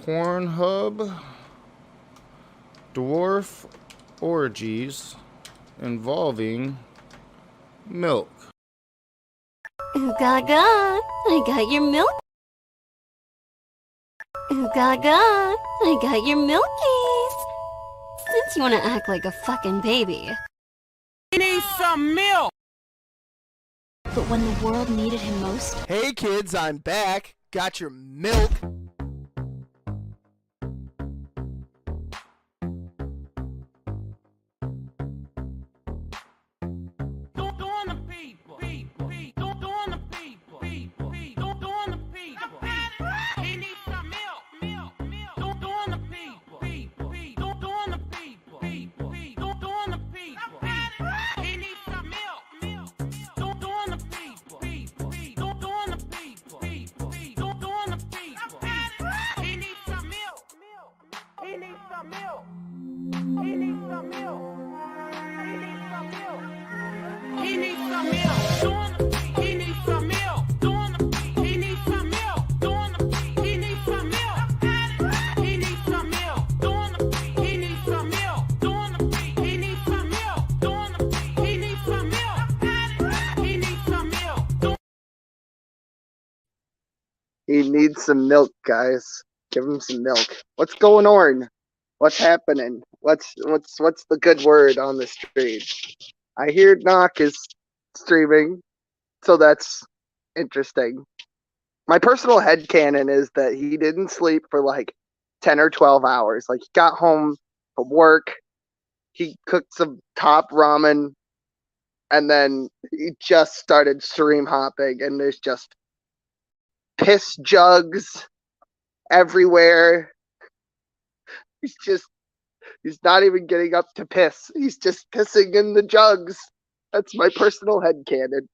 Pornhub dwarf orgies involving milk. Gaga, I got your milk. Gaga, I got your milkies. Since you want to act like a fucking baby. He needs some milk! But when the world needed him most... Hey kids, I'm back. Got your milk. He needs some milk, guys. Give him some milk. What's going on? What's happening? What's the good word on the stream? I hear Knock is streaming, so that's interesting. My personal headcanon is that he didn't sleep for like 10 or 12 hours. Like, he got home from work, he cooked some top ramen, and then he just started stream hopping, and there's just piss jugs everywhere. He's not even getting up to piss. He's just pissing in the jugs. That's my personal headcanon.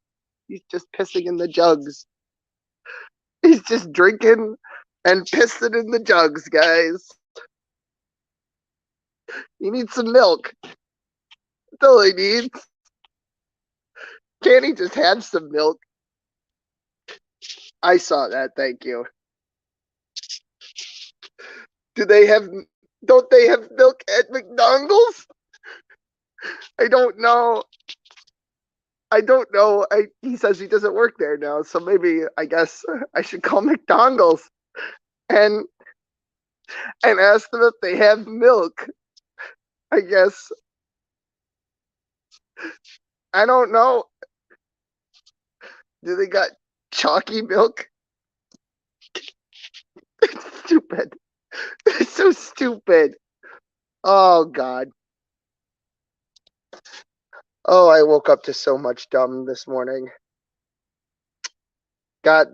He's just pissing in the jugs. He's just drinking and pissing in the jugs, guys. He needs some milk. That's all he needs. Can't he just have some milk? I saw that, thank you. Don't they have milk at McDonald's? I don't know. He says he doesn't work there now, so maybe I guess I should call McDonald's and ask them if they have milk. I guess. I don't know. Do they got chalky milk? It's stupid. It's so stupid. Oh, God. Oh, I woke up to so much dumb this morning. Got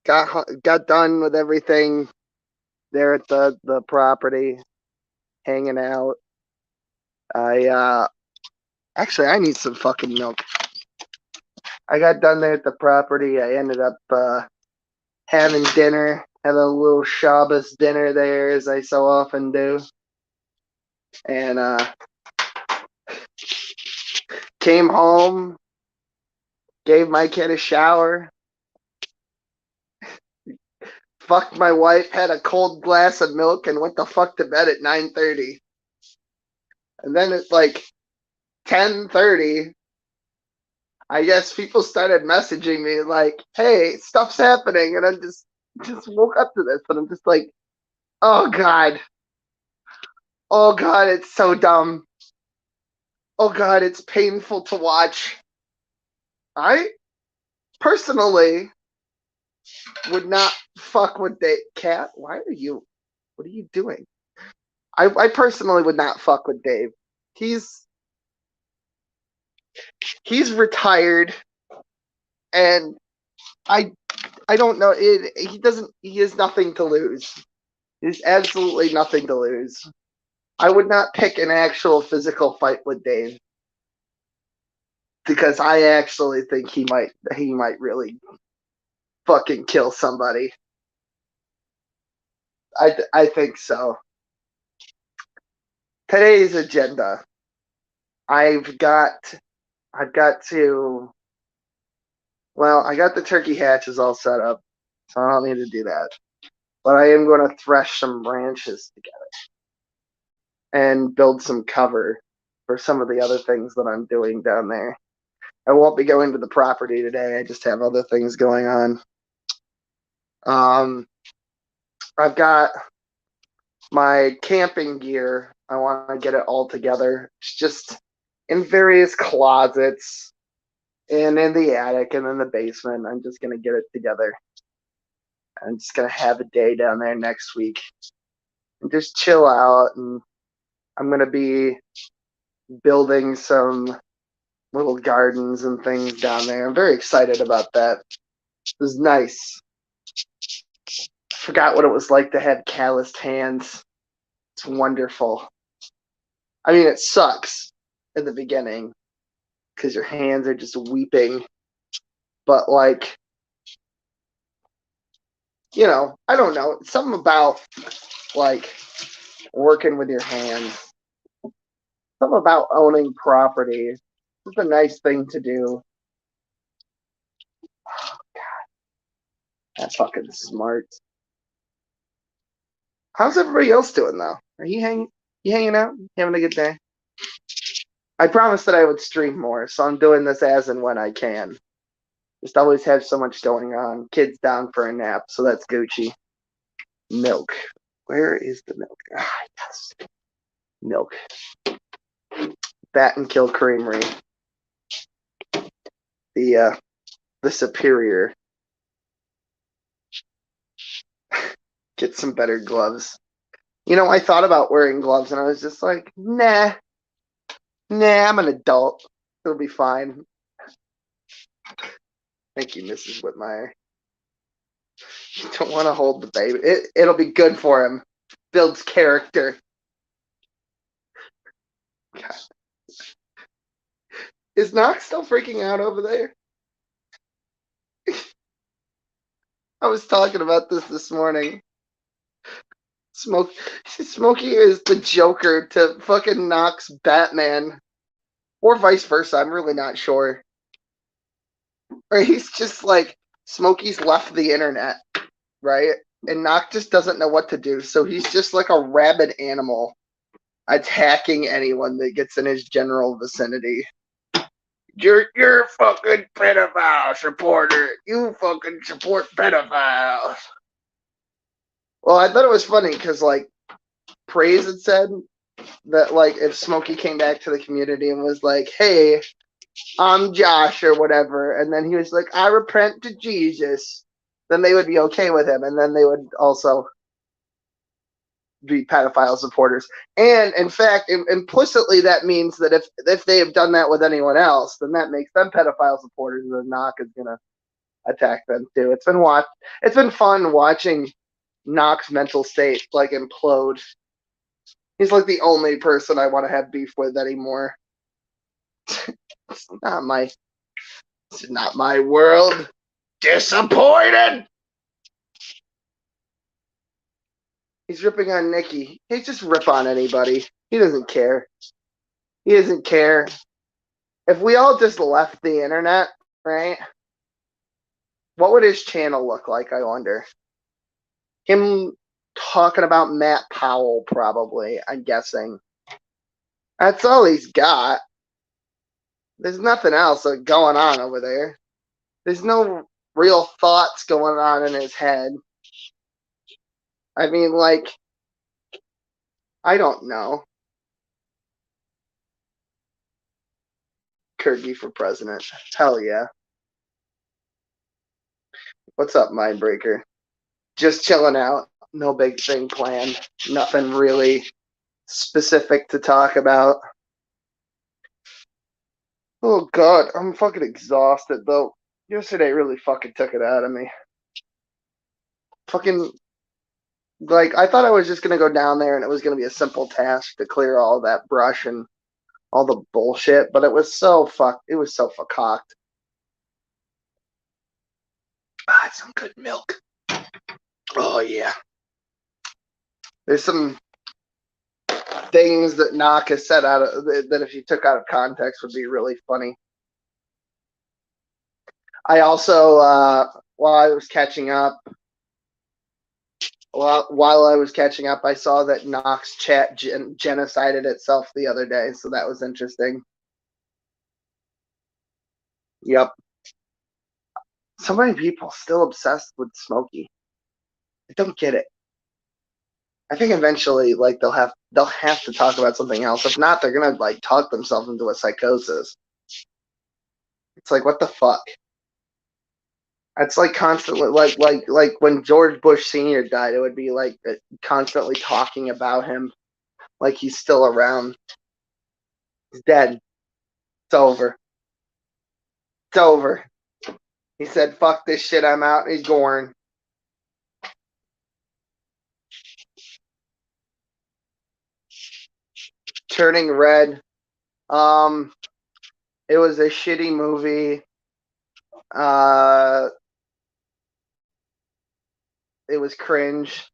done with everything there at the property, hanging out. Actually, I need some fucking milk. I got done there at the property. I ended up having dinner, having a little Shabbos dinner there, as I so often do. And came home, gave my kid a shower, fucked my wife, had a cold glass of milk, and went the fuck to bed at 9:30. And then at like 10:30, I guess people started messaging me like, hey, stuff's happening. And I just woke up to this. And I'm just like, oh, God. Oh, God, it's so dumb. Oh, God, it's painful to watch. I personally would not fuck with Dave. Cat, what are you doing? I personally would not fuck with Dave. He's retired, and I don't know. He has nothing to lose. He's absolutely nothing to lose. I would not pick an actual physical fight with Dave, because I actually think he might really fucking kill somebody. I think so. Today's agenda. I've got to. Well, I got the turkey hatches all set up, so I don't need to do that. but I am going to thresh some branches together and build some cover for some of the other things that I'm doing down there. I won't be going to the property today. I just have other things going on. I've got my camping gear. I want to get it all together. It's just in various closets and in the attic and in the basement. I'm just going to get it together. I'm just going to have a day down there next week and just chill out. And I'm going to be building some little gardens and things down there. I'm very excited about that. It was nice. Forgot what it was like to have calloused hands. It's wonderful. I mean, it sucks in the beginning because your hands are just weeping. But, like, you know, I don't know. Something about, like, working with your hands. Something about owning property. It's a nice thing to do. Oh, God. That's fucking smart. How's everybody else doing, though? Are you hanging out? Having a good day? I promised that I would stream more, so I'm doing this as and when I can. Just always have so much going on. Kids down for a nap, so that's Gucci. Milk. Where is the milk? Ah, yes. Milk. Bat and Kill Creamery. The superior. Get some better gloves. You know, I thought about wearing gloves, and I was just like, nah, I'm an adult. It'll be fine. Thank you, Mrs. Whitmire. You don't want to hold the baby. It'll be good for him. Builds character. God. Is Knox still freaking out over there? I was talking about this morning. Smokey is the Joker to fucking Knox Batman. Or vice versa, I'm really not sure. Or he's just like, Smokey's left the internet, right? And Knox just doesn't know what to do, so he's just like a rabid animal attacking anyone that gets in his general vicinity. You're a fucking pedophile supporter. You fucking support pedophiles. Well, I thought it was funny because, like, Praise had said that, like, if Smokey came back to the community and was like, hey, I'm Josh or whatever, and then he was like, I repent to Jesus, then they would be okay with him, and then they would also be pedophile supporters. And, in fact, implicitly that means that if they have done that with anyone else, then that makes them pedophile supporters, and then Knock is going to attack them, too. It's been fun watching Knock's mental state, like, implode. He's like the only person I want to have beef with anymore. It's not my world. Disappointed. He's ripping on Nikki. He just rip on anybody. He doesn't care. He doesn't care. If we all just left the internet, right? What would his channel look like, I wonder? Him talking about Matt Powell, probably, I'm guessing. That's all he's got. There's nothing else going on over there. There's no real thoughts going on in his head. I mean, like, I don't know. Kirby for president. Hell yeah. What's up, Mindbreaker? Just chilling out. No big thing planned. Nothing really specific to talk about. Oh, God. I'm fucking exhausted, though. Yesterday really fucking took it out of me. Fucking, like, I thought I was just going to go down there and it was going to be a simple task to clear all that brush and all the bullshit, but it was so fucked. Ah, some good milk. Oh, yeah. There's some things that Knock has said that if you took out of context would be really funny. I also, while I was catching up, while I was catching up, I saw that Nox chat genocided itself the other day, so that was interesting. Yep. So many people still obsessed with Smokey. I don't get it. I think eventually, like they'll have to talk about something else. If not, they're gonna like talk themselves into a psychosis. It's like, what the fuck? It's like constantly, like when George Bush Sr. died, it would be like constantly talking about him, like he's still around. He's dead. It's over. It's over. He said, "Fuck this shit. I'm out." He's going. Turning Red. It was a shitty movie. It was cringe.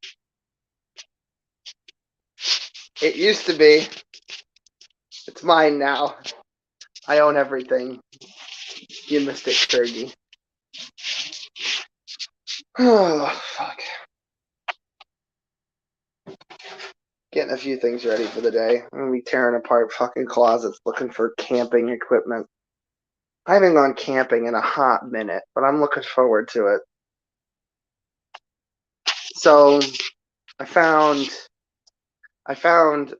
It used to be. It's mine now. I own everything. You missed it, Fergie. Oh, fuck. Getting a few things ready for the day. I'm gonna be tearing apart fucking closets looking for camping equipment. I haven't gone camping in a hot minute, but I'm looking forward to it. So I found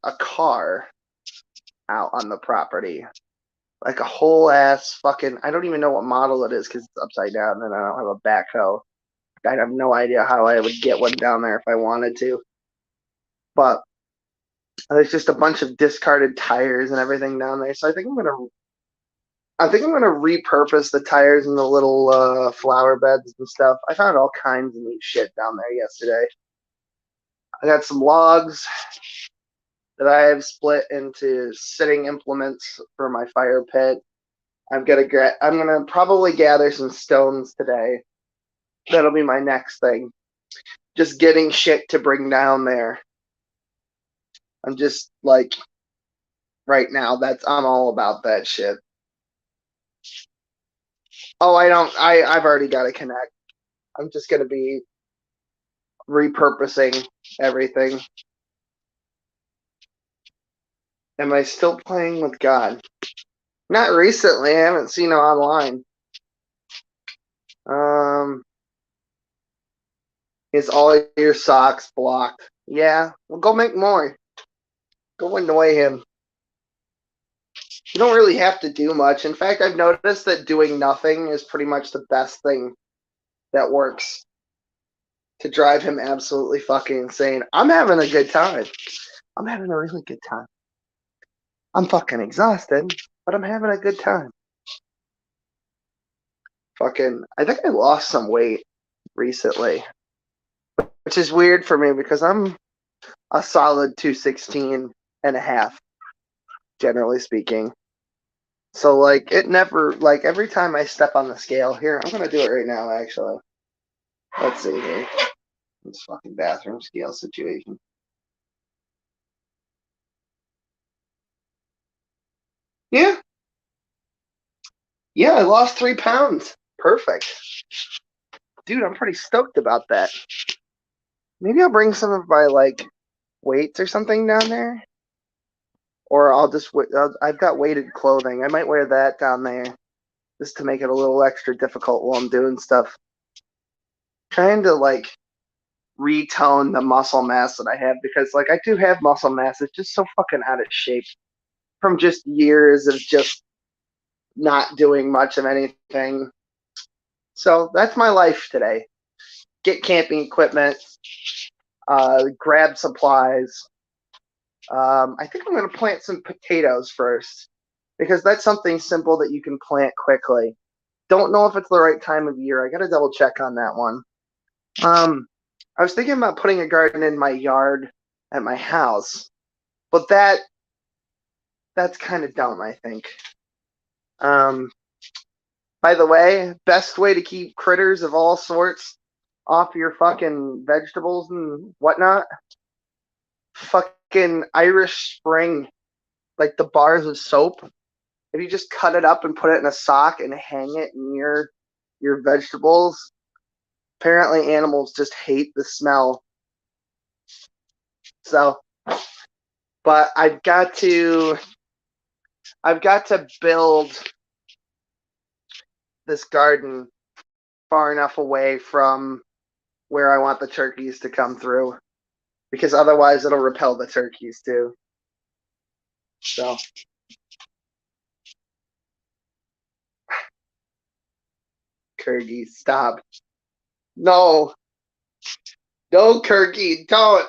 a car out on the property. Like a whole ass fucking, I don't even know what model it is because it's upside down and I don't have a backhoe. I have no idea how I would get one down there if I wanted to. But there's just a bunch of discarded tires and everything down there. So I think I'm gonna repurpose the tires in the little flower beds and stuff. I found all kinds of neat shit down there yesterday. I got some logs that I have split into sitting implements for my fire pit. I'm gonna probably gather some stones today. That'll be my next thing. Just getting shit to bring down there. I'm just like right now. I'm all about that shit. Oh, I've already got to connect. I'm just gonna be repurposing everything. Am I still playing with God? Not recently. I haven't seen him online. Is all your socks blocked? Yeah. Well, go make more. Go annoy him. You don't really have to do much. In fact, I've noticed that doing nothing is pretty much the best thing that works to drive him absolutely fucking insane. I'm having a good time. I'm having a really good time. I'm fucking exhausted, but I'm having a good time. I think I lost some weight recently, which is weird for me because I'm a solid 216 and a half, generally speaking. So, like, it never, like, every time I step on the scale, here, I'm going to do it right now, actually. Let's see here. This fucking bathroom scale situation. Yeah. Yeah, I lost 3 pounds. Perfect. Dude, I'm pretty stoked about that. Maybe I'll bring some of my, like, weights or something down there. Or I've got weighted clothing. I might wear that down there just to make it a little extra difficult while I'm doing stuff. Trying to, like, retone the muscle mass that I have because, like, I do have muscle mass. It's just so fucking out of shape from just years of just not doing much of anything. So that's my life today. Get camping equipment, grab supplies. I think I'm going to plant some potatoes first because that's something simple that you can plant quickly. Don't know if it's the right time of year. I got to double check on that one. I was thinking about putting a garden in my yard at my house, but that's kind of dumb, I think. By the way, best way to keep critters of all sorts off your fucking vegetables and whatnot, fucking Irish Spring, like the bars of soap. If you just cut it up and put it in a sock and hang it near your vegetables, apparently animals just hate the smell So, but I've got to build this garden far enough away from where I want the turkeys to come through, because otherwise it'll repel the turkeys too. So, Kirky, stop. No, Kirky, don't.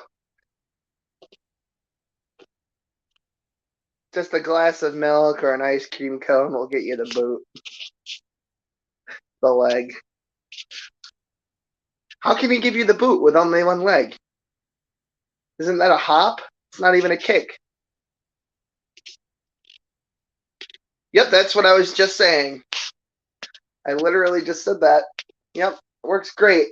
Just a glass of milk or an ice cream cone will get you the boot. The leg. How can he give you the boot with only one leg? Isn't that a hop? It's not even a kick. Yep, that's what I was just saying. I literally just said that. Yep, works great.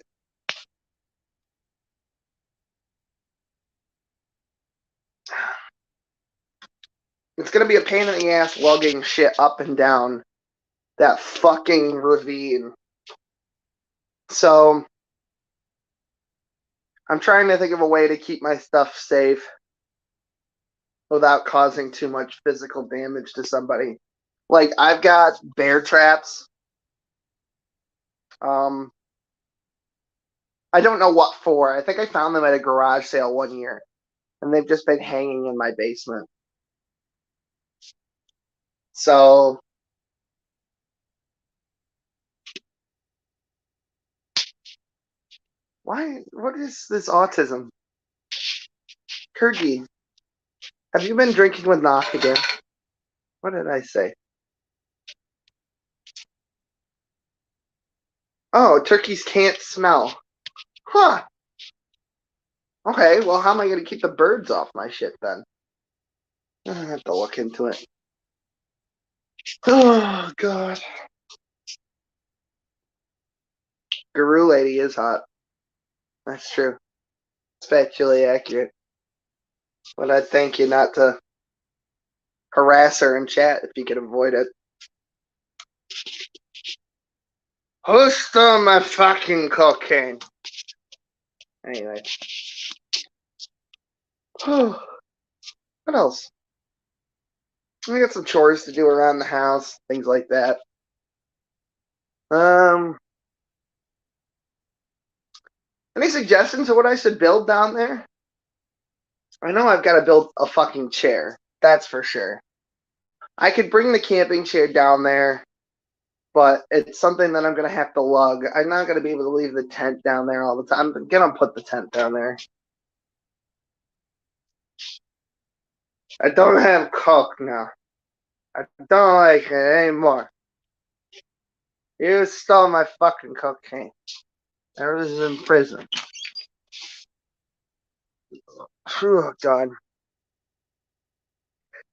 It's gonna be a pain in the ass lugging shit up and down that fucking ravine. So, I'm trying to think of a way to keep my stuff safe without causing too much physical damage to somebody. Like, I've got bear traps. I don't know what for. I think I found them at a garage sale one year, and they've just been hanging in my basement. So, what is this autism? Kirgy, have you been drinking with Knock again? What did I say? Oh, turkeys can't smell. Huh. Okay, well, how am I going to keep the birds off my shit then? I have to look into it. Oh, God. Guru lady is hot. That's true. It's factually accurate. But I'd thank you not to harass her in chat if you could avoid it. Who stole my fucking cocaine? Anyway. What else? I got some chores to do around the house, things like that. Any suggestions of what I should build down there? I know I've got to build a fucking chair. That's for sure. I could bring the camping chair down there, but it's something that I'm going to have to lug. I'm not going to be able to leave the tent down there all the time. I'm going to put the tent down there. I don't have Coke now. I don't like it anymore. You stole my fucking cocaine. I was in prison. Oh, God.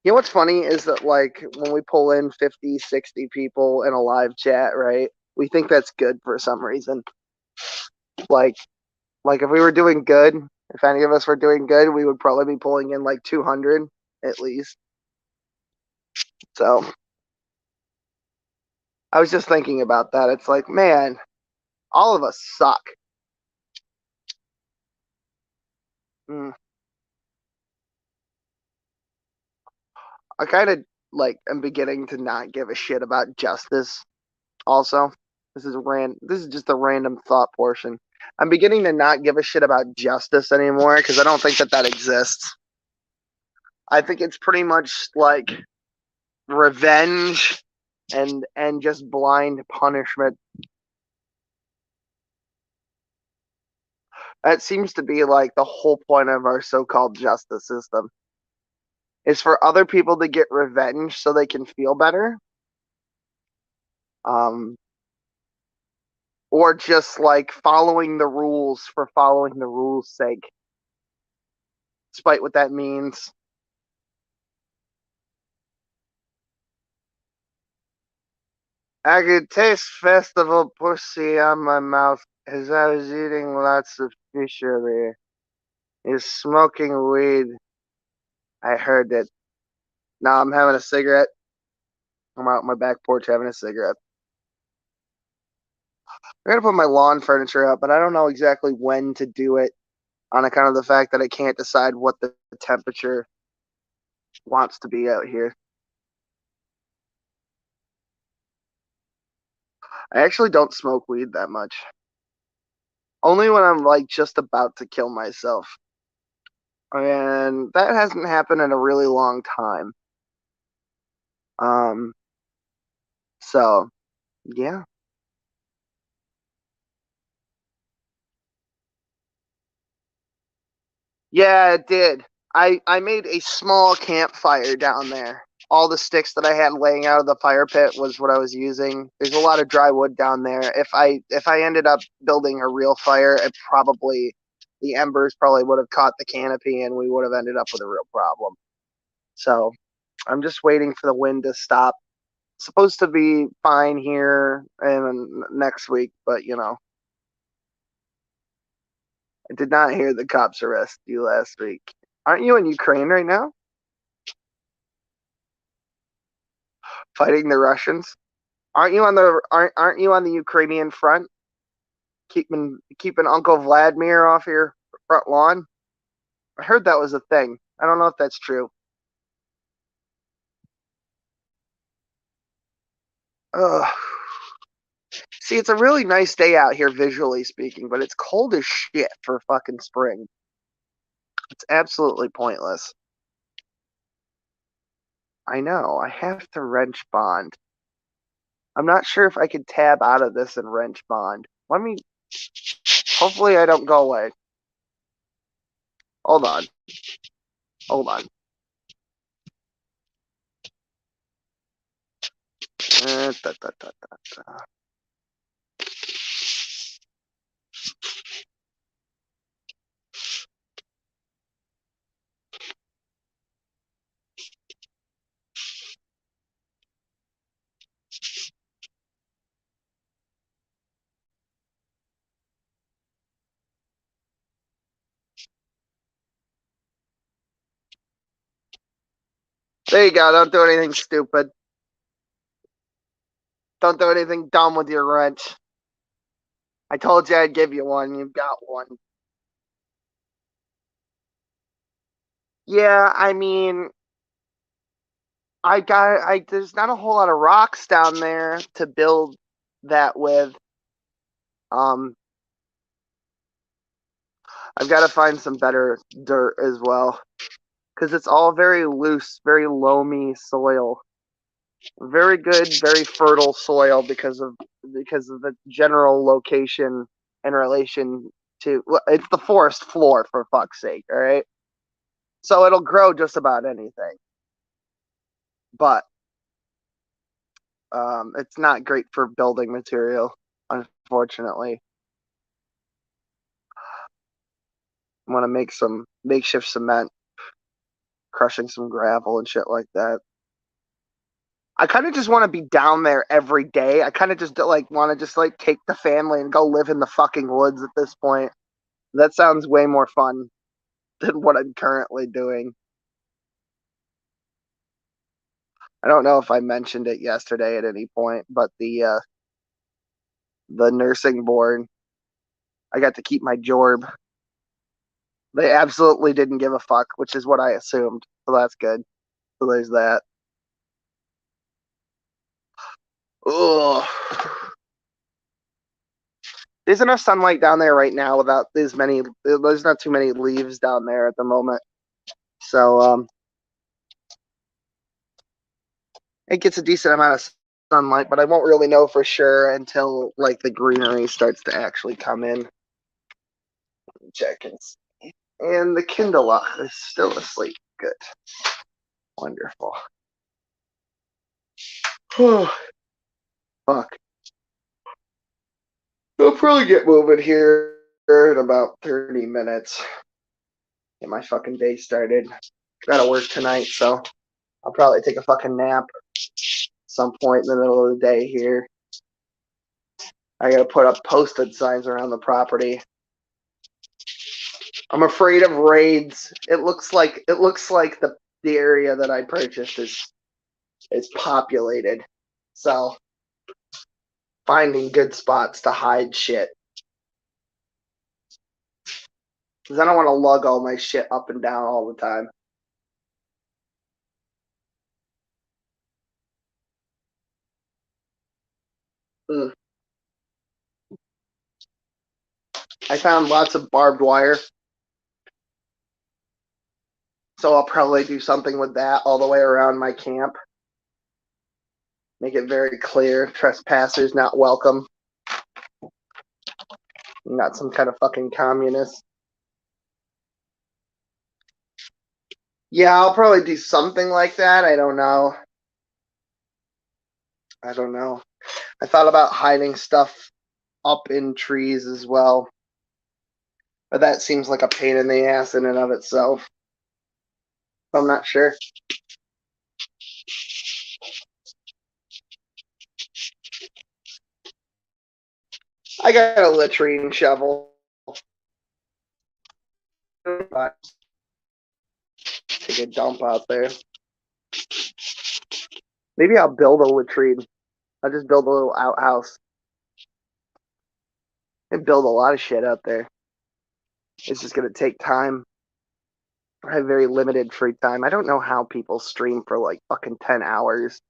You know what's funny is that, like, when we pull in 50, 60 people in a live chat, right, we think that's good for some reason. Like if we were doing good, if any of us were doing good, we would probably be pulling in, like, 200 at least. So, I was just thinking about that. It's like, man, all of us suck. I kind of, like, am beginning to not give a shit about justice also. This is just a random thought portion. I'm beginning to not give a shit about justice anymore because I don't think that exists. I think it's pretty much like revenge and just blind punishment. That seems to be like the whole point of our so-called justice system. Is for other people to get revenge so they can feel better. Or just like following the rules for following the rules' sake. Despite what that means. I could taste festival pussy on my mouth as I was eating lots of fish earlier. He's smoking weed. I heard it. Now I'm having a cigarette. I'm out on my back porch having a cigarette. I'm going to put my lawn furniture up, but I don't know exactly when to do it. on account of the fact that I can't decide what the temperature wants to be out here. I actually don't smoke weed that much. Only when I'm like just about to kill myself. And that hasn't happened in a really long time. So yeah. Yeah, it did. I made a small campfire down there. All the sticks that I had laying out of the fire pit was what I was using. There's a lot of dry wood down there. If I ended up building a real fire, the embers probably would have caught the canopy and we would have ended up with a real problem. So I'm just waiting for the wind to stop. It's supposed to be fine here and next week, but you know. I did not hear the cops arrest you last week. Aren't you in Ukraine right now? Fighting the Russians? Aren't you on the Ukrainian front? Keeping Uncle Vladimir off your front lawn? I heard that was a thing. I don't know if that's true. Ugh. See, it's a really nice day out here visually speaking, but it's cold as shit for fucking spring. It's absolutely pointless. I know. I have to wrench bond. I'm not sure if I can tab out of this and wrench bond. Let me. Hopefully, I don't go away. Hold on. Hold on. Da, da, da, da. There you go. Don't do anything stupid. Don't do anything dumb with your wrench. I told you I'd give you one. You've got one. Yeah, I mean, there's not a whole lot of rocks down there to build that with. Um, I've got to find some better dirt as well. Because it's all very loose, very loamy soil. Very good, very fertile soil because of the general location in relation to it's the forest floor for fuck's sake, all right? So it'll grow just about anything. But it's not great for building material, unfortunately. I want to make some makeshift cement, crushing some gravel and shit like that. I kind of just want to be down there every day. I kind of just like want to just like take the family and go live in the fucking woods at this point. That sounds way more fun than what I'm currently doing. I don't know if I mentioned it yesterday at any point, but the nursing board, I got to keep my jorb. They absolutely didn't give a fuck, which is what I assumed. So that's good. So there's that. Ugh. There's enough sunlight down there right now without there's not too many leaves down there at the moment. So it gets a decent amount of sunlight, but I won't really know for sure until like the greenery starts to actually come in. Check and see. And the Kindle is still asleep. Good. Wonderful. Fuck. I'll probably get moving here in about 30 minutes. Get my fucking day started. Gotta work tonight, so I'll probably take a fucking nap some point in the middle of the day here. I gotta put up posted signs around the property. I'm afraid of raids. It looks like the area that I purchased is populated. So finding good spots to hide shit. Because I don't want to lug all my shit up and down all the time. Mm. I found lots of barbed wire. So I'll probably do something with that all the way around my camp. Make it very clear. Trespassers not welcome. I'm not some kind of fucking communist. Yeah, I'll probably do something like that. I don't know. I don't know. I thought about hiding stuff up in trees as well. But that seems like a pain in the ass in and of itself. I'm not sure. I got a latrine shovel. Take a dump out there. Maybe I'll build a latrine. I'll just build a little outhouse. And build a lot of shit out there. It's just going to take time. I have very limited free time. I don't know how people stream for like fucking 10 hours.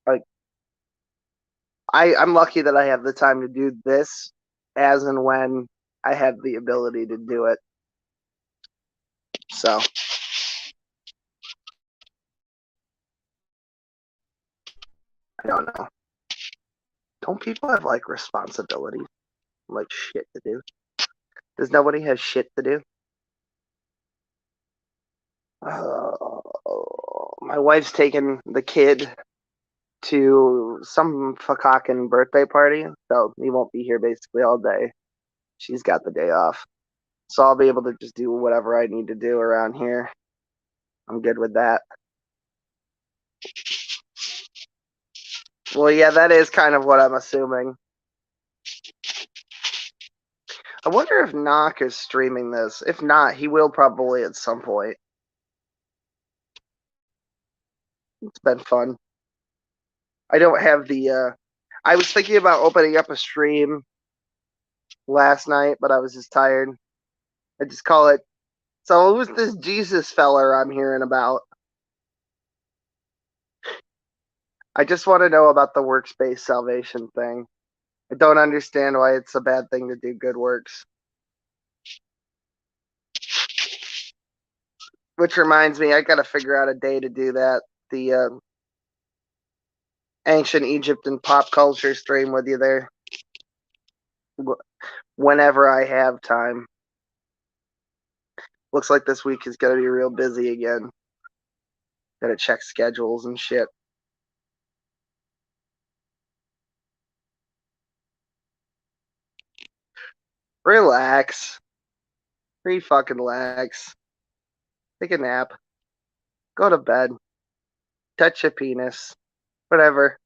Like, I'm lucky that I have the time to do this as and when I have the ability to do it. So, I don't know. Don't people have like responsibilities? Like shit to do? Does nobody have shit to do? My wife's taking the kid to some fucking birthday party, so he won't be here basically all day. She's got the day off. So I'll be able to just do whatever I need to do around here. I'm good with that. Well, yeah, that is kind of what I'm assuming. I wonder if Knock is streaming this. If not, he will probably at some point. It's been fun. I don't have the, I was thinking about opening up a stream last night, but I was just tired. I just call it, so who's this Jesus feller I'm hearing about? I just want to know about the workspace salvation thing. I don't understand why it's a bad thing to do good works. Which reminds me, I gotta figure out a day to do that. The ancient Egypt and pop culture stream with you there. Whenever I have time. Looks like this week is gonna be real busy again. Gotta check schedules and shit. Relax. Fucking relax. Take a nap. Go to bed. Touch your penis. Whatever.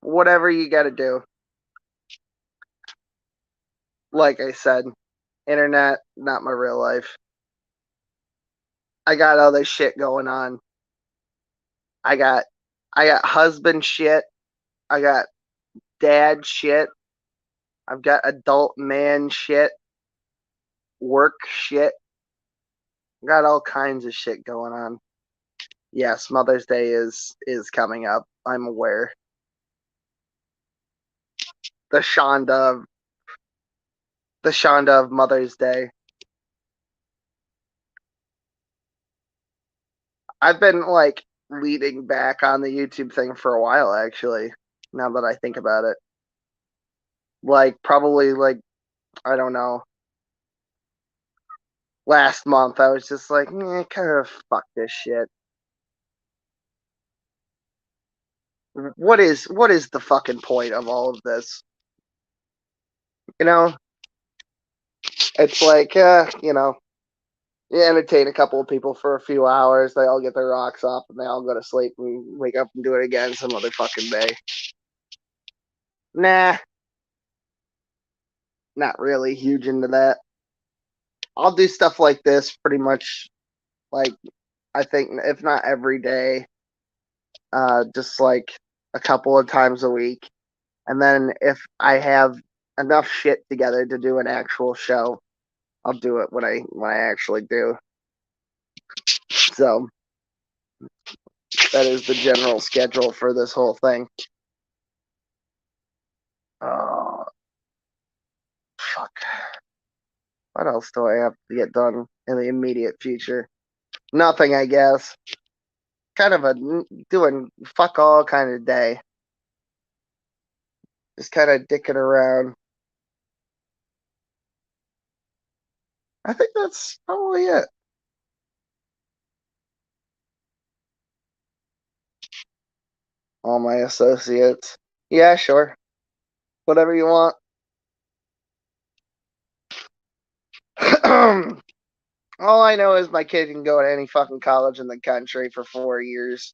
Whatever you gotta do. Like I said, internet, not my real life. I got other shit going on. I got husband shit. I got dad shit. I've got adult man shit. Work shit. Got all kinds of shit going on. Yes, Mother's Day is coming up. I'm aware. The Shonda of Mother's Day. I've been like leading back on the YouTube thing for a while actually, now that I think about it. Like probably like I don't know. Last month I was just like, kind of fuck this shit. What is the fucking point of all of this? You know? It's like, you entertain a couple of people for a few hours, they all get their rocks off, and they all go to sleep and wake up and do it again some other fucking day. Nah. Not really huge into that. I'll do stuff like this pretty much, like, I think, if not every day, just like a couple of times a week. And then if I have enough shit together to do an actual show, I'll do it when I actually do. So that is the general schedule for this whole thing. Oh, fuck. What else do I have to get done in the immediate future? Nothing, I guess. Kind of a doing fuck all kind of day. Just kind of dicking around. I think that's probably it. All my associates. Yeah, sure. Whatever you want. All I know is my kid can go to any fucking college in the country for 4 years.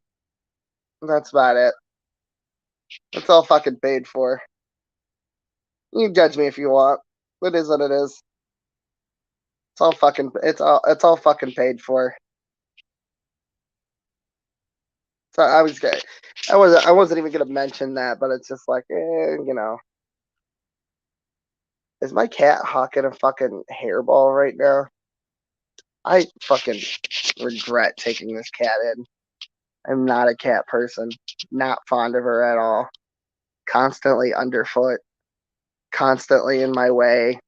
That's about it. It's all fucking paid for. You can judge me if you want. It is what it is. It's all fucking paid for. So I wasn't even gonna mention that, but it's just like, is my cat hawking a fucking hairball right now? I fucking regret taking this cat in. I'm not a cat person. Not fond of her at all. Constantly underfoot. Constantly in my way.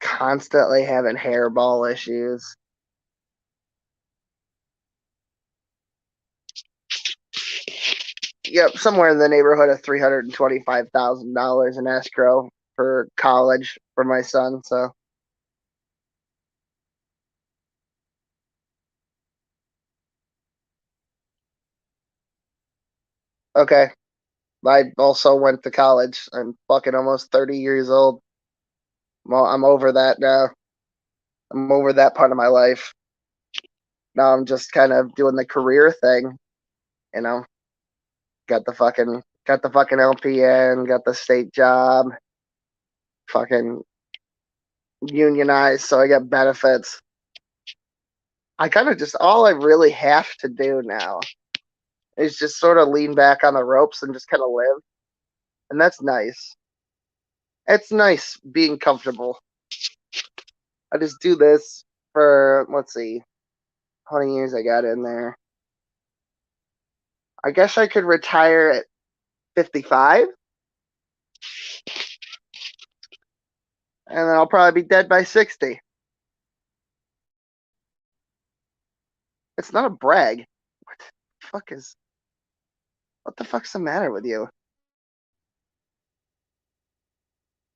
Constantly having hairball issues. Yep, somewhere in the neighborhood of $325,000 in escrow for college for my son. So okay, I also went to college. I'm fucking almost 30 years old. Well, I'm over that now. I'm over that part of my life. Now I'm just kind of doing the career thing, you know. Got the fucking LPN, got the state job, fucking unionized, so I get benefits. I kind of just all I really have to do now is just sort of lean back on the ropes and just kind of live, and that's nice. It's nice being comfortable. I just do this for let's see, how many years I got in there. I guess I could retire at 55, and then I'll probably be dead by 60. It's not a brag. What the fuck's the matter with you?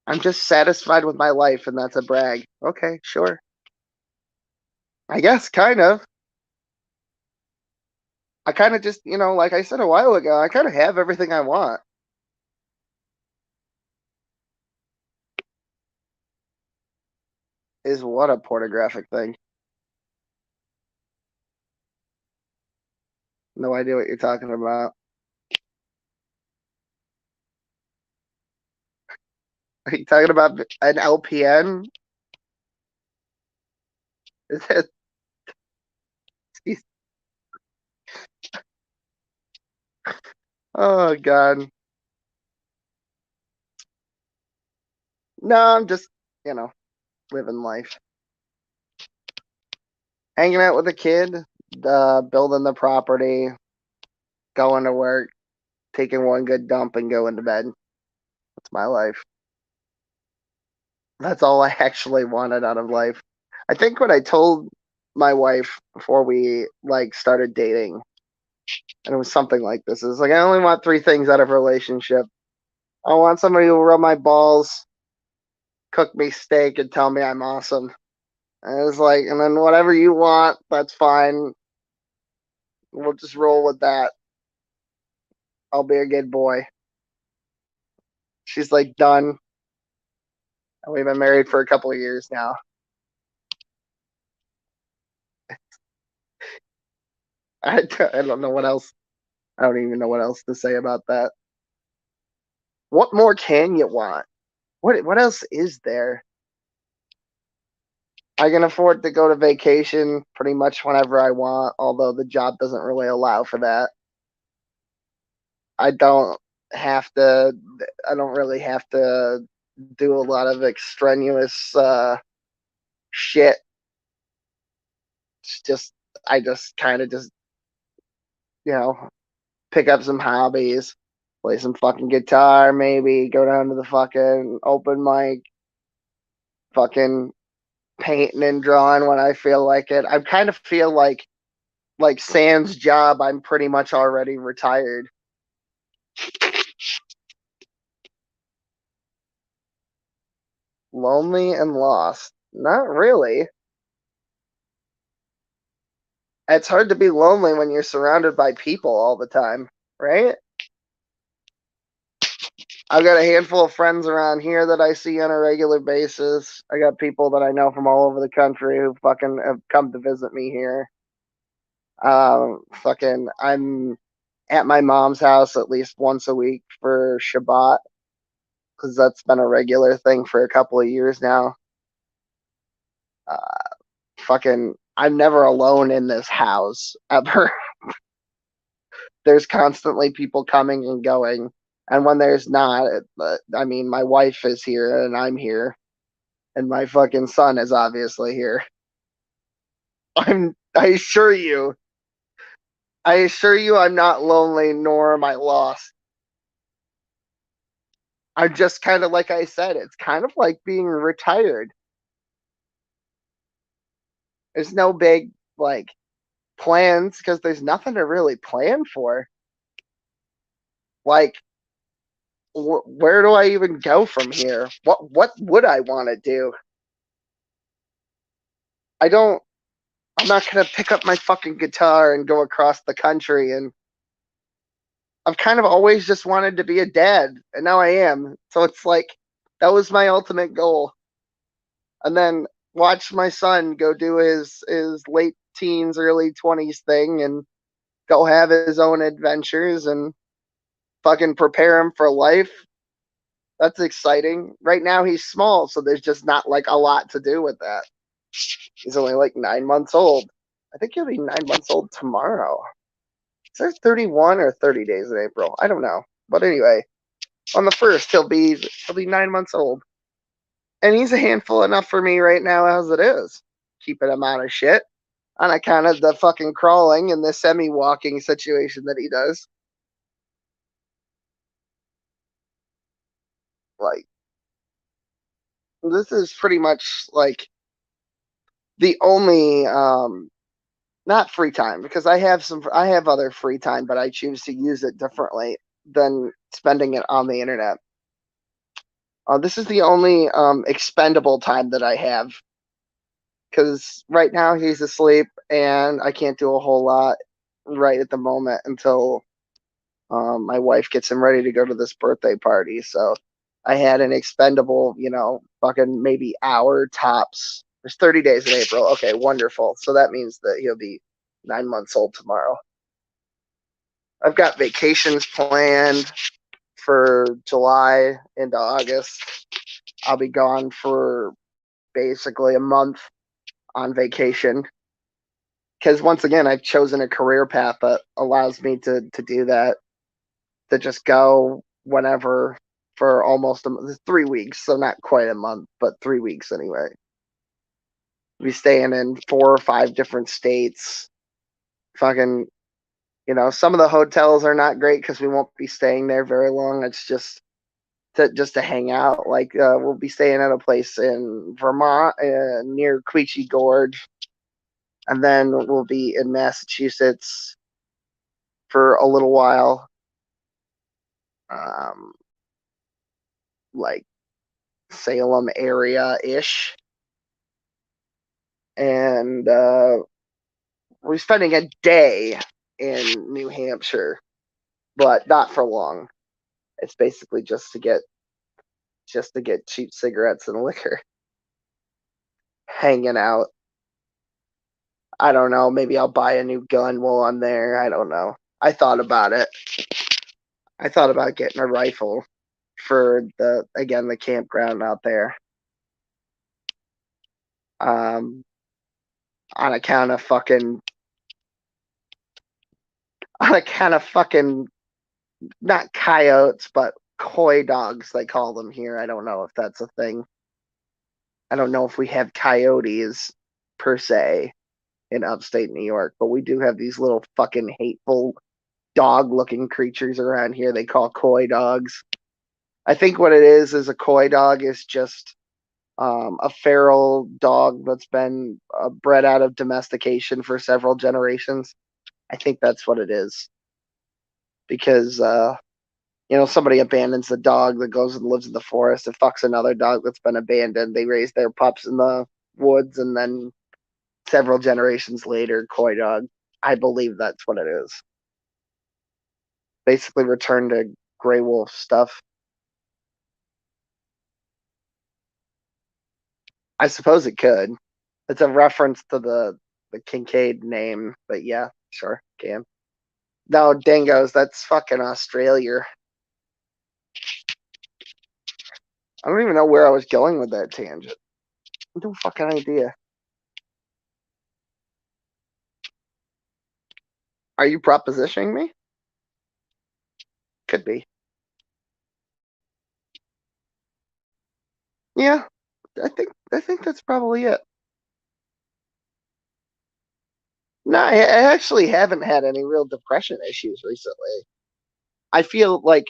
I'm just satisfied with my life, and that's a brag. Okay, sure. I guess, kind of. I kind of just, like I said a while ago, I kind of have everything I want. Is what a pornographic thing. No idea what you're talking about. Are you talking about an LPN? Is that, oh, God. No, I'm just, you know, living life. Hanging out with a kid, building the property, going to work, taking one good dump, and going to bed. That's my life. That's all I actually wanted out of life. I think what I told my wife before we like started dating, and it was something like this, is like I only want three things out of a relationship. I want somebody who will rub my balls, cook me steak, and tell me I'm awesome. And it's like, and then whatever you want, that's fine. We'll just roll with that. I'll be a good boy. She's like done. And we've been married for a couple of years now. I don't know what else. I don't even know what else to say about that. What more can you want? What else is there? I can afford to go to vacation pretty much whenever I want, although the job doesn't really allow for that. I don't have to. I don't really have to do a lot of extraneous shit. It's just I just kind of just you know pick up some hobbies, play some fucking guitar, maybe go down to the fucking open mic, fucking painting and drawing when I feel like it. I kind of feel like Sam's job. I'm pretty much already retired. Lonely and lost. Not really. It's hard to be lonely when you're surrounded by people all the time, right? I've got a handful of friends around here that I see on a regular basis. I got people that I know from all over the country who fucking have come to visit me here. I'm at my mom's house at least once a week for Shabbat because that's been a regular thing for a couple of years now. Uh, I'm never alone in this house ever. There's constantly people coming and going. And when there's not, I mean, my wife is here and I'm here, and my fucking son is obviously here. I assure you, I'm not lonely, nor am I lost. I'm just kind of like I said, it's kind of like being retired. There's no big like plans because there's nothing to really plan for. Like, where do I even go from here? What would I want to do? I don't. I'm not gonna pick up my fucking guitar and go across the country. And I've kind of always just wanted to be a dad, and now I am. So it's like that was my ultimate goal. And then watch my son go do his late teens, early 20s thing, and go have his own adventures and fucking prepare him for life. That's exciting. Right now he's small, so there's just not like a lot to do with that. He's only like 9 months old. I think he'll be 9 months old tomorrow. Is there 31 or 30 days in April? I don't know. But anyway, on the first he'll be 9 months old. And he's a handful enough for me right now as it is. Keeping him out of shit. On account of the fucking crawling and the semi walking situation that he does. Like this is pretty much like the only not free time because I have other free time, but I choose to use it differently than spending it on the internet. This is the only expendable time that I have because right now he's asleep and I can't do a whole lot right at the moment until my wife gets him ready to go to this birthday party. So I had an expendable, fucking maybe hour tops. There's 30 days in April. Okay, wonderful. So that means that he'll be 9 months old tomorrow. I've got vacations planned for July into August. I'll be gone for basically a month on vacation. Because once again, I've chosen a career path that allows me to do that, to just go whenever for almost 3 weeks. So not quite a month, but 3 weeks anyway. Be staying in 4 or 5 different states. Fucking, some of the hotels are not great because we won't be staying there very long. It's just to hang out. Like we'll be staying at a place in Vermont near Quechee Gorge, and then we'll be in Massachusetts for a little while. Like Salem area ish, and we're spending a day in New Hampshire, but not for long. It's basically just to get cheap cigarettes and liquor, hanging out. I don't know. Maybe I'll buy a new gun while I'm there. I don't know. I thought about it. I thought about getting a rifle for the campground out there. On account of fucking not coyotes, but coy dogs they call them here. I don't know if that's a thing. I don't know if we have coyotes per se in upstate New York, but we do have these little fucking hateful dog looking creatures around here they call coy dogs. I think what it is a coy dog is just a feral dog that's been bred out of domestication for several generations. I think that's what it is. Because, somebody abandons the dog that goes and lives in the forest. It fucks another dog that's been abandoned. They raise their pups in the woods, and then several generations later, coy dog. I believe that's what it is. Basically, return to gray wolf stuff. I suppose it could. It's a reference to the Kincaid name, but yeah, sure, can. No, dingoes, that's fucking Australia. I don't even know where I was going with that tangent. No fucking idea. Are you propositioning me? Could be. Yeah, I think that's probably it. No, I actually haven't had any real depression issues recently. I feel like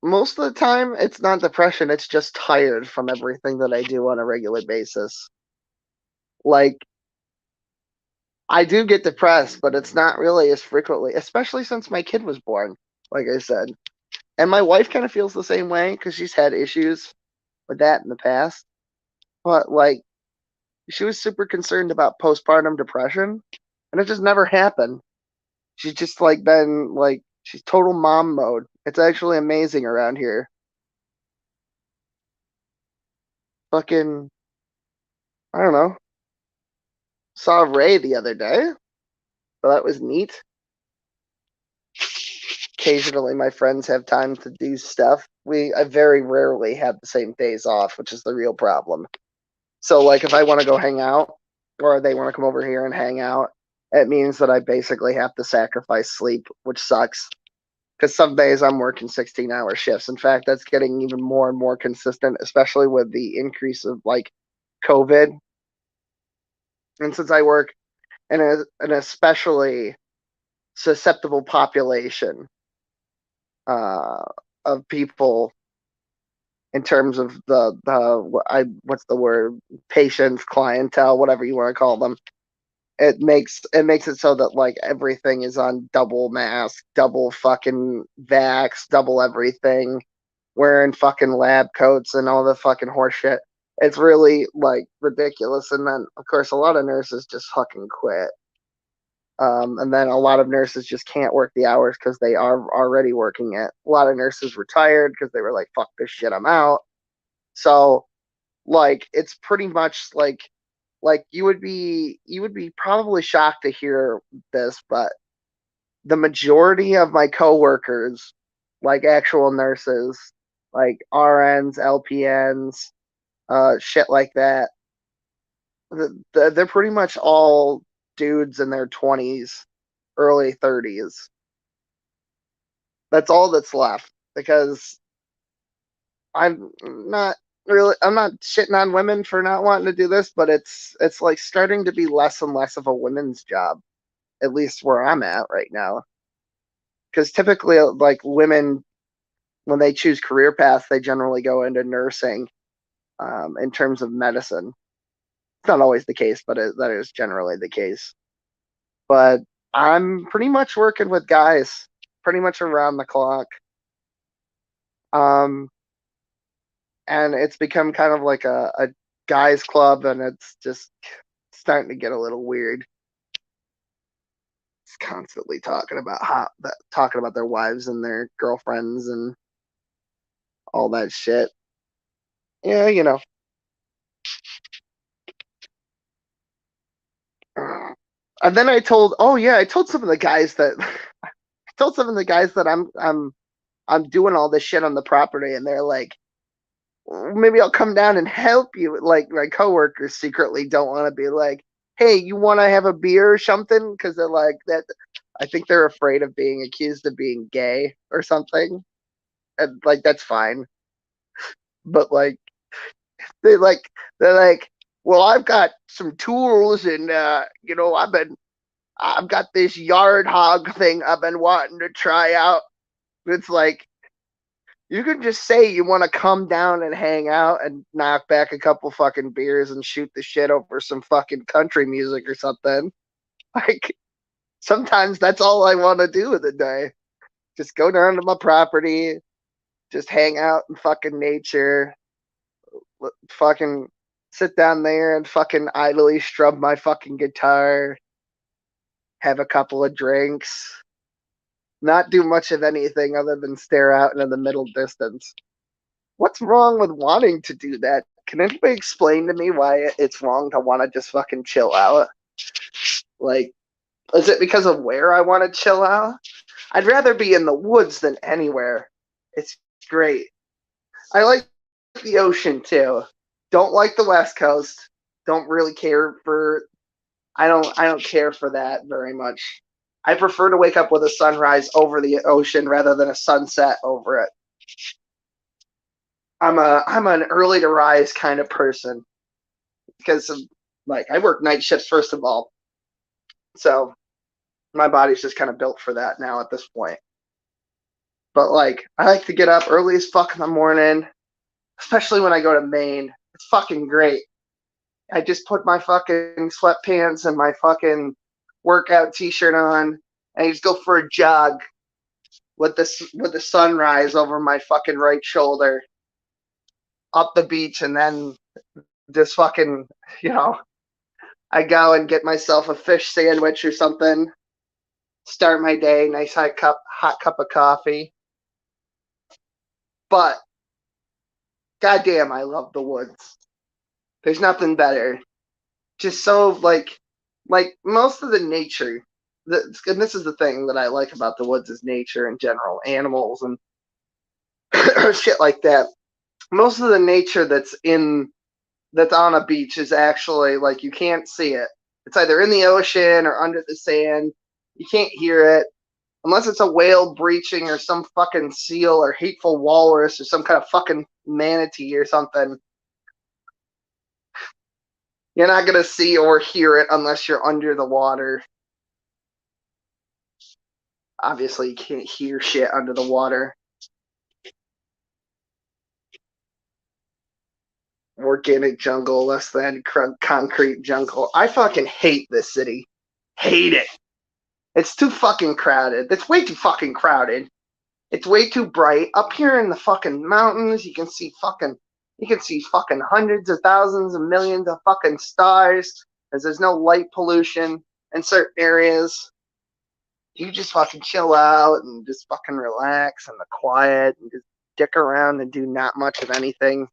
most of the time it's not depression, it's just tired from everything that I do on a regular basis. Like I do get depressed, but it's not really as frequently, especially since my kid was born, like I said. And my wife kind of feels the same way because she's had issues with that in the past. But like she was super concerned about postpartum depression, and it just never happened. She's just like been like she's total mom mode. It's actually amazing around here. Fucking I don't know. Saw Ray the other day, so that was neat. Occasionally my friends have time to do stuff. I very rarely have the same days off, which is the real problem. So like if I want to go hang out or they want to come over here and hang out, it means that I basically have to sacrifice sleep, which sucks. Because some days I'm working 16-hour shifts. In fact, that's getting even more and more consistent, especially with the increase of like COVID. And since I work in an especially susceptible population uh, of people in terms of what's the word, patients, clientele, whatever you want to call them. It makes it so that like everything is on double mask, double fucking vax, double everything, wearing fucking lab coats and all the fucking horse shit. It's really like ridiculous. And then of course a lot of nurses just fucking quit. And then a lot of nurses just can't work the hours because they are already working it. A lot of nurses retired because they were like, fuck this shit, I'm out. So like it's pretty much like you would be probably shocked to hear this, but the majority of my coworkers, like actual nurses, like RNs, LPNs, shit like that, they're pretty much all dudes in their 20s, early 30s. That's all that's left because I'm not shitting on women for not wanting to do this, but it's like starting to be less and less of a women's job, at least where I'm at right now. Because typically, like women, when they choose career paths, they generally go into nursing. In terms of medicine, it's not always the case, but that is generally the case. But I'm pretty much working with guys, pretty much around the clock. Um, and it's become kind of like a guys club, and it's just starting to get a little weird. It's constantly talking about their wives and their girlfriends and all that shit. Yeah, you know. And then I told some of the guys that I told some of the guys that I'm doing all this shit on the property, and they're like, maybe I'll come down and help you. Like my coworkers secretly don't want to be like, hey, you want to have a beer or something? Because they're like that. I think they're afraid of being accused of being gay or something. And like that's fine. But like they're like, well, I've got some tools, and I've got this yard hog thing I've been wanting to try out. It's like, you can just say you want to come down and hang out and knock back a couple fucking beers and shoot the shit over some fucking country music or something. Like, sometimes that's all I want to do in the day. Just go down to my property, just hang out in fucking nature, fucking sit down there and fucking idly strum my fucking guitar, have a couple of drinks, not do much of anything other than stare out into the middle distance. What's wrong with wanting to do that? Can anybody explain to me why it's wrong to want to just fucking chill out? Like, is it because of where I want to chill out? I'd rather be in the woods than anywhere. It's great. I like the ocean too. Don't like the West Coast. Don't really care for I don't care for that very much. I prefer to wake up with a sunrise over the ocean rather than a sunset over it. I'm an early to rise kind of person because of, like, I work night shifts first of all. So my body's just kind of built for that now at this point. But like, I like to get up early as fuck in the morning, especially when I go to Maine. It's fucking great. I just put my fucking sweatpants and my fucking workout t-shirt on, and I just go for a jog with the sunrise over my fucking right shoulder up the beach, and then just fucking, I go and get myself a fish sandwich or something, start my day, nice hot cup of coffee. But goddamn, I love the woods. There's nothing better. Just so like most of the nature. And this is the thing that I like about the woods is nature in general, animals and shit like that. Most of the nature that's on a beach is actually, like, you can't see it. It's either in the ocean or under the sand. You can't hear it unless it's a whale breaching or some fucking seal or hateful walrus or some kind of fucking manatee or something. You're not gonna see or hear it unless you're under the water. Obviously, you can't hear shit under the water. Organic jungle, less than concrete jungle. I fucking hate this city. Hate it. It's too fucking crowded. It's way too fucking crowded. It's way too bright. Up here in the fucking mountains, you can see fucking hundreds of thousands and millions of fucking stars, as there's no light pollution in certain areas. You just fucking chill out and just fucking relax in the quiet and just dick around and do not much of anything.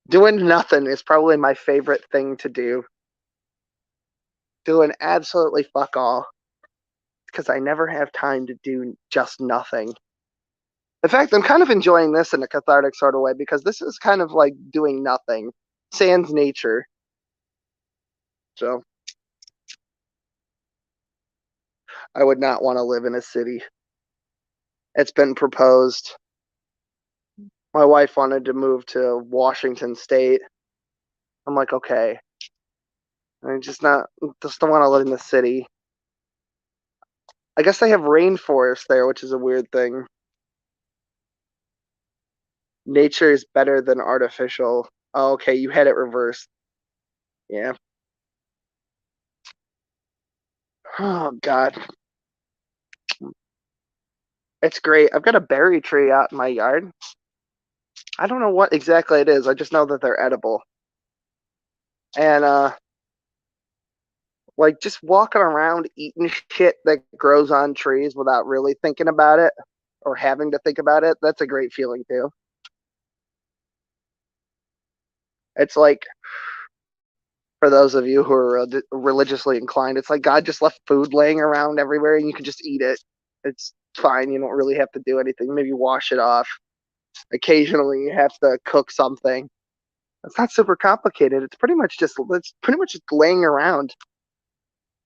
Doing nothing is probably my favorite thing to do. Doing absolutely fuck all. Because I never have time to do just nothing. In fact, I'm kind of enjoying this in a cathartic sort of way because this is kind of like doing nothing. Sans nature. So I would not want to live in a city. It's been proposed. My wife wanted to move to Washington State. I'm like, okay. I just don't want to live in the city. I guess they have rainforest there, which is a weird thing. Nature is better than artificial. Oh, okay, you had it reversed. Yeah. Oh, God. It's great. I've got a berry tree out in my yard. I don't know what exactly it is. I just know that they're edible. And, like, just walking around eating shit that grows on trees without really thinking about it or having to think about it, that's a great feeling, too. It's like, for those of you who are religiously inclined, it's like God just left food laying around everywhere and you can just eat it. It's fine. You don't really have to do anything. Maybe wash it off. Occasionally you have to cook something. It's not super complicated. It's pretty much just laying around.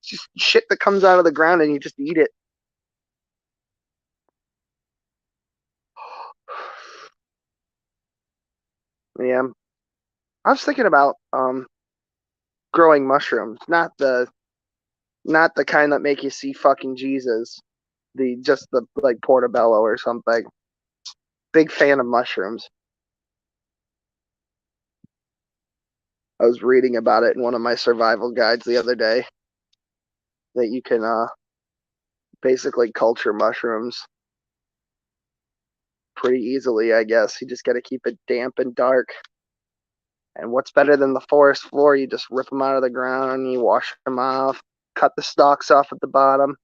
It's just shit that comes out of the ground and you just eat it. Yeah. I was thinking about growing mushrooms, not the kind that make you see fucking Jesus. Just the like portobello or something. Big fan of mushrooms. I was reading about it in one of my survival guides the other day that you can basically culture mushrooms pretty easily, I guess. You just got to keep it damp and dark. And what's better than the forest floor? You just rip them out of the ground, you wash them off, cut the stalks off at the bottom.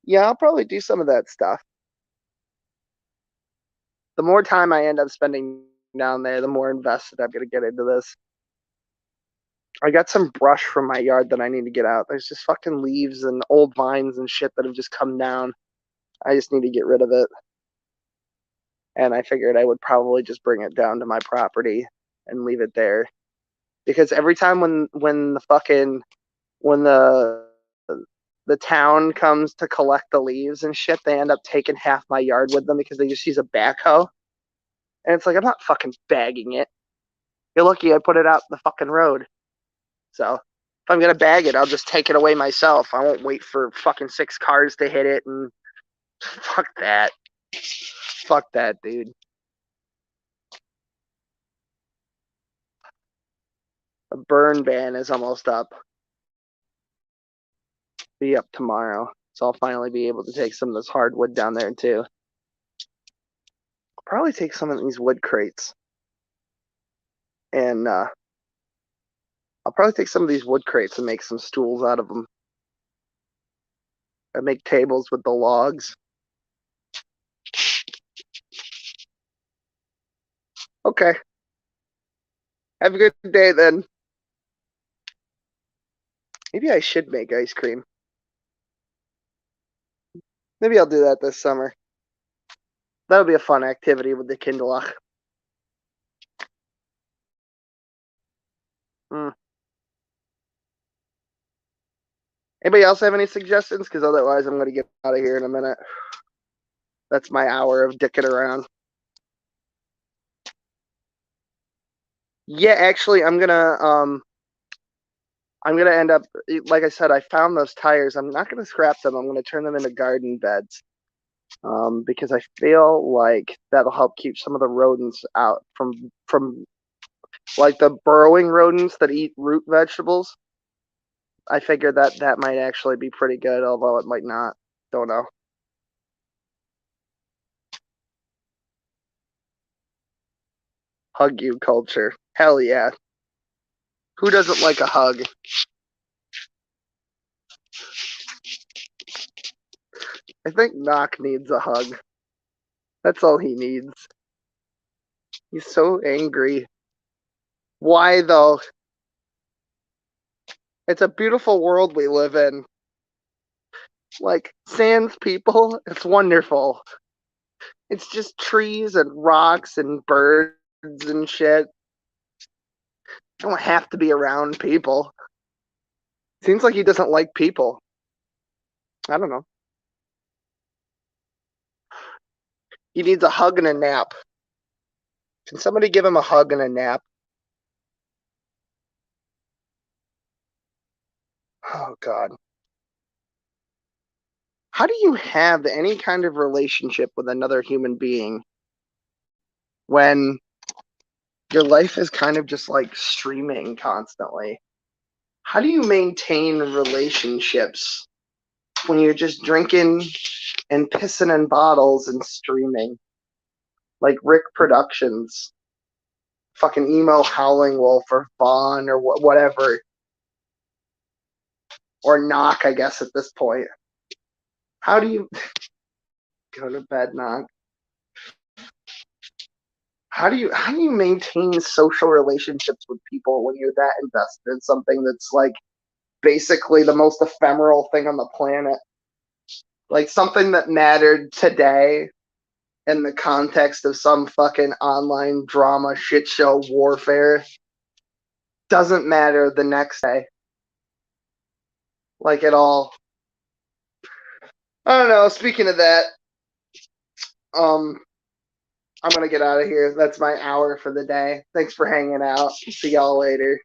Yeah, I'll probably do some of that stuff. The more time I end up spending down there, the more invested I'm going to get into this. I got some brush from my yard that I need to get out. There's just fucking leaves and old vines and shit that have just come down. I just need to get rid of it. And I figured I would probably just bring it down to my property and leave it there. Because every time when the town comes to collect the leaves and shit, they end up taking half my yard with them because they just use a backhoe. And it's like, I'm not fucking bagging it. You're lucky I put it out the fucking road. So if I'm gonna bag it, I'll just take it away myself. I won't wait for fucking 6 cars to hit it and fuck that. Fuck that, dude. The burn ban is almost up. Be up tomorrow. So I'll finally be able to take some of this hardwood down there too. I'll probably take some of these wood crates. And I'll probably take some of these wood crates and make some stools out of them. And make tables with the logs. Okay. Have a good day then. Maybe I should make ice cream. Maybe I'll do that this summer. That'll be a fun activity with the Kindlech. Anybody else have any suggestions? Because otherwise I'm going to get out of here in a minute. That's my hour of dicking around. Yeah, actually, I'm gonna end up, like I said, I found those tires. I'm not gonna scrap them. I'm gonna turn them into garden beds, because I feel like that'll help keep some of the rodents out from like the burrowing rodents that eat root vegetables. I figured that might actually be pretty good, although it might not. Don't know. Hug you culture. Hell yeah. Who doesn't like a hug? I think Knock needs a hug. That's all he needs. He's so angry. Why though? It's a beautiful world we live in. Like, sans people, it's wonderful. It's just trees and rocks and birds and shit. You don't have to be around people. Seems like he doesn't like people. I don't know. He needs a hug and a nap. Can somebody give him a hug and a nap? Oh, God. How do you have any kind of relationship with another human being when your life is kind of just like streaming constantly? How do you maintain relationships when you're just drinking and pissing in bottles and streaming? Like Rick Productions, fucking emo Howling Wolf or Vaughn or whatever. Or Knock, I guess, at this point. How do you go to bed, Knock? How do you maintain social relationships with people when you're that invested in something that's like basically the most ephemeral thing on the planet? Like something that mattered today in the context of some fucking online drama shit show warfare doesn't matter the next day. Like at all. I don't know. Speaking of that, I'm gonna get out of here. That's my hour for the day. Thanks for hanging out. See y'all later.